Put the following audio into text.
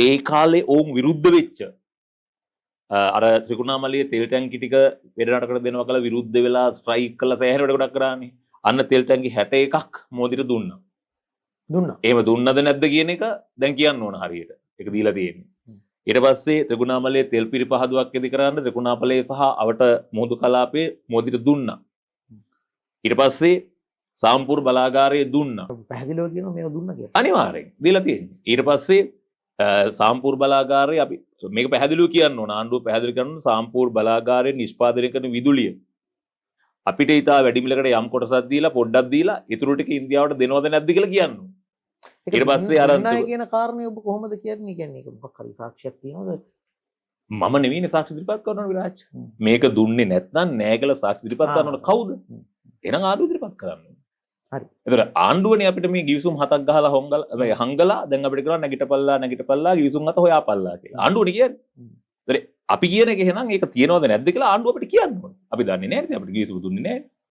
ඒ කාලේ ඔවුන් විරුද්ධ වෙච්ච අර ත්‍රිකුණාමලයේ තෙල් ටැංකි ටික වෙන රටකට දෙනවා කියලා විරුද්ධ වෙලා ස්ට්‍රයික් කළා සෑහෙන වැඩ ගොඩක් කරානේ. අන්න තෙල් ටැංකි 61ක් මොදිට දුන්නා. එහෙම දුන්නද නැද්ද කියන එක දැන් කියන්න ඕන හරියට. ඒක දීලා තියෙන්නේ. ඊට පස්සේ ත්‍රිකුණාමලයේ තෙල් පිරිපහදුවක් ඉදි කරන්න ත්‍රිකුණාමලයේ සහ අවට මුහුදු කලාපයේ මොදිට දුන්නා. ඊට පස්සේ සාම්පූර් බලාගාරයේ දුන්නා. පැහැදිලිව කියනවා මේක දුන්නා කියලා. අනිවාර්යෙන් දීලා තියෙන්නේ. ඊට පස්සේ සාම්පූර් බලාගාරයේ අපි මේක පැහැදිලිව කියන්න ඕන. ආණ්ඩුව පැහැදිලි කරනවා සාම්පූර් බලාගාරයේ නිෂ්පාදනය කරන විදුලිය අපිට ඊටා වැඩි මිලකට යම් කොටසක් දීලා පොඩ්ඩක් දීලා ඊටු ටික ඉන්දියාවට දෙනවද නැද්ද කියලා කියන්න ඕන. ඊට පස්සේ අර ණය කියන කාරණේ ඔබ කොහොමද කියන්නේ? කියන්නේ ඒක මොකක් හරි සාක්ෂියක් තියෙනවද? මම නෙවෙයිනේ සාක්ෂි ඉදිරිපත් කරනවා විරාජ්. මේක දුන්නේ නැත්නම් නෑ කියලා සාක්ෂි ඉදිරිපත් කරනවද කවුද? එහෙනම් ආණ්ඩුව ඉදිරිපත් කරන්න. හරි. ඒතර ආණ්ඩුවනේ අපිට මේ ගිවිසුම් 7ක් ගහලා හංගලා දැන් අපිට කරනවා නැගිටපල්ලා ගිවිසුම් 7 හොයාපල්ලා කියලා. ආණ්ඩුවනේ කියන්නේ. ඒතර අපි කියන එක එහෙනම් ඒක තියනවද නැද්ද කියලා ආණ්ඩුව අපිට කියන්න ඕනේ. අපි දන්නේ නැහැ නේද අපිට ගිවිසුම් දුන්නේ නැහැ.